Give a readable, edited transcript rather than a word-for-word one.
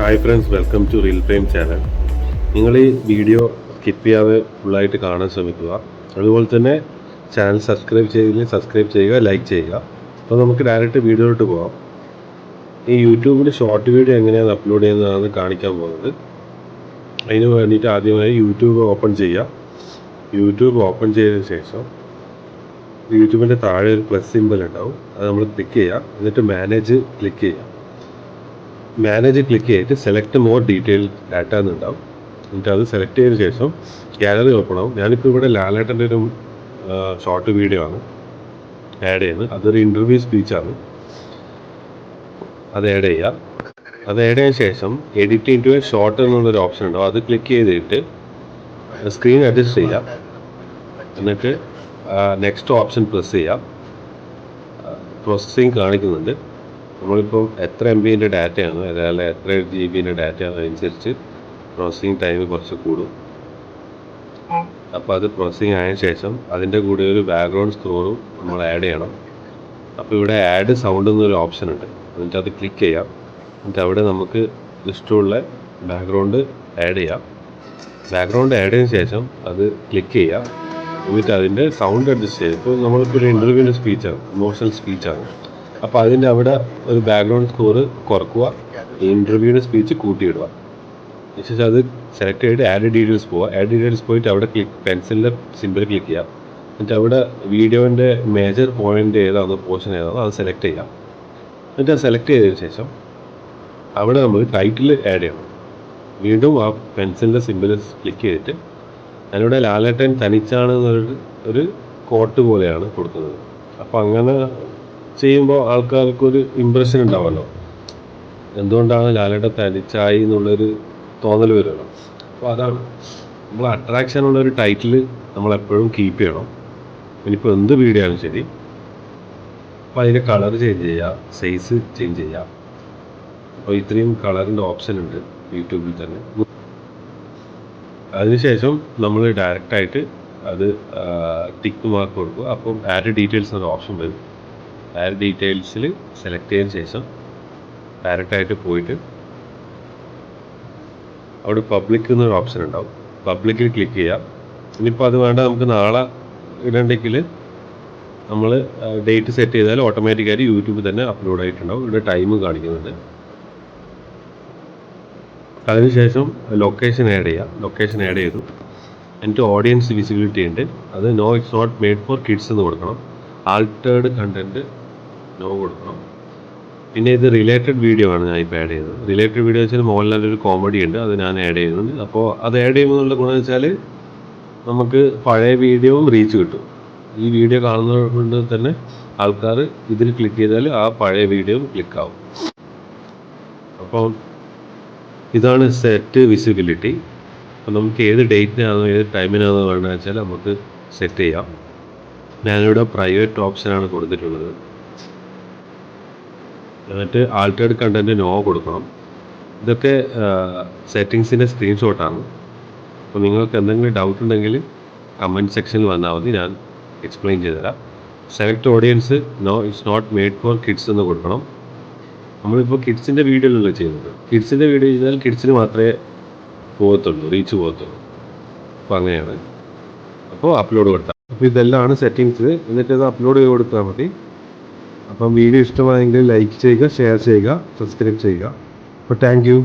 Hi friends, welcome to real time channel. നിങ്ങൾ ഈ video skip ചെയ്യാതെ ഫുള്ളായിട്ട് കാണാൻ ശ്രമിക്കുക. അതുപോലെ തന്നെ ചാനൽ സബ്സ്ക്രൈബ് ചെയ്തില്ലെങ്കിൽ സബ്സ്ക്രൈബ് ചെയ്യുക, ലൈക്ക് ചെയ്യുക. അപ്പോൾ നമുക്ക് ഡയറക്റ്റ് വീഡിയോയിലോട്ട് പോകാം. ഈ യൂട്യൂബിൽ ഷോർട്ട് വീഡിയോ എങ്ങനെയാണ് അപ്ലോഡ് ചെയ്യുന്നതാണ് കാണിക്കാൻ പോകുന്നത്. അതിന് വേണ്ടിയിട്ട് ആദ്യമായി യൂട്യൂബ് ഓപ്പൺ ചെയ്യുക. യൂട്യൂബ് ഓപ്പൺ ചെയ്തതിന് ശേഷം യൂട്യൂബിൻ്റെ താഴെ ഒരു പ്ലസ് സിമ്പൽ ഉണ്ടാവും, അത് നമ്മൾ ക്ലിക്ക് ചെയ്യുക. എന്നിട്ട് മാനേജ് ക്ലിക്ക് ചെയ്യുക. മാനേജ് ക്ലിക്ക് ചെയ്തിട്ട് സെലക്ട് മോർ ഡീറ്റെയിൽ ഡാറ്റ എന്നുണ്ടാവും. എന്നിട്ട് അത് സെലക്ട് ചെയ്തതിന് ശേഷം ഗാലറി ഓപ്പൺ ആവും. ഞാനിപ്പോൾ ഇവിടെ ലാലേട്ടൻ്റെ ഒരു ഷോർട്ട് വീഡിയോ ആണ് ആഡ് ചെയ്യുന്നത്. അതൊരു ഇൻ്റർവ്യൂ സ്പീച്ചാണ്. അത് ആഡ് ചെയ്യുക. അത് ആഡ് ചെയ്തതിന് ശേഷം എഡിറ്റ് ഇൻടു എ ഷോർട്ട് എന്നുള്ളൊരു ഓപ്ഷൻ ഉണ്ടാവും. അത് ക്ലിക്ക് ചെയ്തിട്ട് സ്ക്രീൻ അഡ്ജസ്റ്റ് ചെയ്യുക. എന്നിട്ട് നെക്സ്റ്റ് ഓപ്ഷൻ പ്രസ് ചെയ്യുക. പ്രോസസ്സിങ് കാണിക്കുന്നുണ്ട്. നമ്മളിപ്പോൾ എത്ര MB ഡാറ്റയാണ്, അതേപോലെ എത്ര GB ഡാറ്റയാണ്, അതനുസരിച്ച് പ്രോസസ്സിങ് ടൈം കുറച്ച് കൂടും. അപ്പോൾ അത് പ്രോസസ്സിങ് ആയതിനു ശേഷം അതിൻ്റെ കൂടെ ഒരു ബാക്ക്ഗ്രൗണ്ട് സ്കോറും നമ്മൾ ആഡ് ചെയ്യണം. അപ്പോൾ ഇവിടെ ആഡ് സൗണ്ട് എന്നൊരു ഓപ്ഷൻ ഉണ്ട്. എന്നിട്ട് അത് ക്ലിക്ക് ചെയ്യാം. എന്നിട്ട് അവിടെ നമുക്ക് ഇഷ്ടമുള്ള ബാക്ക്ഗ്രൗണ്ട് ആഡ് ചെയ്യാം. ബാക്ക്ഗ്രൗണ്ട് ആഡ് ചെയ്തതിന് ശേഷം അത് ക്ലിക്ക് ചെയ്യാം. എന്നിട്ട് അതിൻ്റെ സൗണ്ട് അഡ്ജസ്റ്റ് ചെയ്യും. ഇപ്പോൾ നമ്മളിപ്പോൾ ഒരു ഇൻ്റർവ്യൂവിൻ്റെ സ്പീച്ചാണ്, ഇമോഷണൽ സ്പീച്ചാണ്. അപ്പോൾ അതിൻ്റെ അവിടെ ഒരു ബാക്ക്ഗ്രൗണ്ട് സ്കോർ കുറക്കുക, ഈ ഇൻ്റർവ്യൂവിൻ്റെ സ്പീച്ച് കൂട്ടിയിടുക. ശേഷം അത് സെലക്ട് ചെയ്തിട്ട് ആഡ് ഡീറ്റെയിൽസ് പോവുക. ആഡ് ഡീറ്റെയിൽസ് പോയിട്ട് അവിടെ പെൻസിലിൻ്റെ സിമ്പിൾ ക്ലിക്ക് ചെയ്യാം. എന്നിട്ട് അവിടെ വീഡിയോൻ്റെ മേജർ പോയിൻ്റ് ഏതാണോ, പോർഷൻ ഏതാണോ അത് സെലക്ട് ചെയ്യാം. എന്നിട്ട് അത് സെലക്ട് ചെയ്തതിന് ശേഷം അവിടെ നമ്മൾ ടൈറ്റിൽ ആഡ് ചെയ്യണം. വീണ്ടും ആ പെൻസിലിൻ്റെ സിമ്പിൾ ക്ലിക്ക് ചെയ്തിട്ട് അതിലൂടെ ലാലേട്ടൻ തനിച്ചാണ് ഒരു കോട്ട് പോലെയാണ് കൊടുക്കുന്നത്. അപ്പോൾ അങ്ങനെ ചെയ്യുമ്പോൾ ആൾക്കാർക്കൊരു ഇമ്പ്രഷൻ ഉണ്ടാവുമല്ലോ, എന്തുകൊണ്ടാണ് ലാലേട്ടൻ തനിച്ചായി എന്നുള്ളൊരു തോന്നൽ വരുമല്ലോ. അപ്പോൾ അതാണ് നമ്മൾ അട്രാക്ഷൻ ഉള്ളൊരു ടൈറ്റിൽ നമ്മളെപ്പോഴും കീപ്പ് ചെയ്യണം. ഇനിയിപ്പോൾ എന്ത് വീഡിയോ ആണെങ്കിലും ശരി. അപ്പോൾ അതിൻ്റെ കളർ ചേഞ്ച് ചെയ്യുക, സൈസ് ചേഞ്ച് ചെയ്യുക. അപ്പോൾ ഇത്രയും കളറിൻ്റെ ഓപ്ഷൻ ഉണ്ട് യൂട്യൂബിൽ തന്നെ. അതിനുശേഷം നമ്മൾ ഡയറക്റ്റായിട്ട് അത് ടിക്ക് മാർക്ക് കൊടുക്കുക. അപ്പം ആഡ് ഡീറ്റെയിൽസ് എന്നൊരു ഓപ്ഷൻ വരും. ആഡ് ഡീറ്റെയിൽസിൽ സെലക്ട് ചെയ്തതിന് ശേഷം ഡയറക്റ്റായിട്ട് പോയിട്ട് അവിടെ പബ്ലിക് എന്നൊരു ഓപ്ഷൻ ഉണ്ടാവും. പബ്ലിക്കിൽ ക്ലിക്ക് ചെയ്യാം. ഇനിയിപ്പോൾ അത് വേണ്ട, നമുക്ക് നാളെ ഇടണ്ടെങ്കിൽ നമ്മൾ ഡേറ്റ് സെറ്റ് ചെയ്താൽ ഓട്ടോമാറ്റിക്കായിട്ട് യൂട്യൂബിൽ തന്നെ അപ്ലോഡ് ആയിട്ടുണ്ടാവും. ഇവിടെ ടൈം കാണിക്കുന്നുണ്ട്. അതിനുശേഷം ലൊക്കേഷൻ ആഡ് ചെയ്യുക. ലൊക്കേഷൻ ആഡ് ചെയ്തു. എന്നിട്ട് ഓഡിയൻസ് വിസിബിലിറ്റി ഉണ്ട്, അത് no it's not made for kids എന്ന് കൊടുക്കണം. ആൾട്ടേർഡ് കണ്ടൻറ്റ് നോ കൊടുക്കണം. പിന്നെ ഇത് റിലേറ്റഡ് വീഡിയോ ആണ് ഞാൻ ഇപ്പോൾ ആഡ് ചെയ്തത്. റിലേറ്റഡ് വീഡിയോ വെച്ചാൽ മോഹൻലാലിൻ്റെ ഒരു കോമഡി ഉണ്ട്, അത് ഞാൻ ആഡ് ചെയ്യുന്നുണ്ട്. അപ്പോൾ അത് ആഡ് ചെയ്യുമ്പോൾ ഗുണം വെച്ചാൽ നമുക്ക് പഴയ വീഡിയോയും റീച്ച് കിട്ടും. ഈ വീഡിയോ കാണുന്നത് കൊണ്ട് തന്നെ ആൾക്കാർ ഇതിൽ ക്ലിക്ക് ചെയ്താൽ ആ പഴയ വീഡിയോയും ക്ലിക്കാവും. അപ്പോൾ ഇതാണ് സെറ്റ് വിസിബിലിറ്റി. അപ്പോൾ നമുക്ക് ഏത് ഡേറ്റിനാണോ ഏത് ടൈമിനാണോ വേണ്ടതെന്ന് വെച്ചാൽ നമുക്ക് സെറ്റ് ചെയ്യാം. ഞാനിവിടെ പ്രൈവറ്റ് ഓപ്ഷനാണ് കൊടുത്തിട്ടുള്ളത്. എന്നിട്ട് ആൾട്ടേർഡ് കണ്ടൻറ്റ് നോ കൊടുക്കണം. ഇതൊക്കെ സെറ്റിങ്സിൻ്റെ സ്ക്രീൻഷോട്ടാണ്. അപ്പോൾ നിങ്ങൾക്ക് എന്തെങ്കിലും ഡൗട്ട് ഉണ്ടെങ്കിൽ കമൻറ്റ് സെക്ഷനിൽ വന്നാൽ മതി, ഞാൻ എക്സ്പ്ലെയിൻ ചെയ്തുതരാം. Select audience no it's not made for kids എന്ന് കൊടുക്കണം. നമ്മളിപ്പോൾ കിഡ്സിൻ്റെ വീഡിയോയിലല്ല ചെയ്യുന്നത്. കിഡ്സിൻ്റെ വീഡിയോ ചെയ്താൽ കിഡ്സിന് മാത്രമേ പോകത്തുള്ളൂ, റീച്ച് പോകത്തുള്ളൂ. അപ്പോൾ അങ്ങനെയാണ്. അപ്പോൾ അപ്ലോഡ് കൊടുത്താൽ, അപ്പോൾ ഇതെല്ലാമാണ് സെറ്റിങ്സ്. എന്നിട്ട് അത് അപ്ലോഡ് ചെയ്ത് കൊടുത്താൽ മതി. അപ്പം വീഡിയോ ഇഷ്ടമായെങ്കിൽ ലൈക്ക് ചെയ്യുക, ഷെയർ ചെയ്യുക, സബ്സ്ക്രൈബ് ചെയ്യുക. അപ്പോൾ താങ്ക് യു.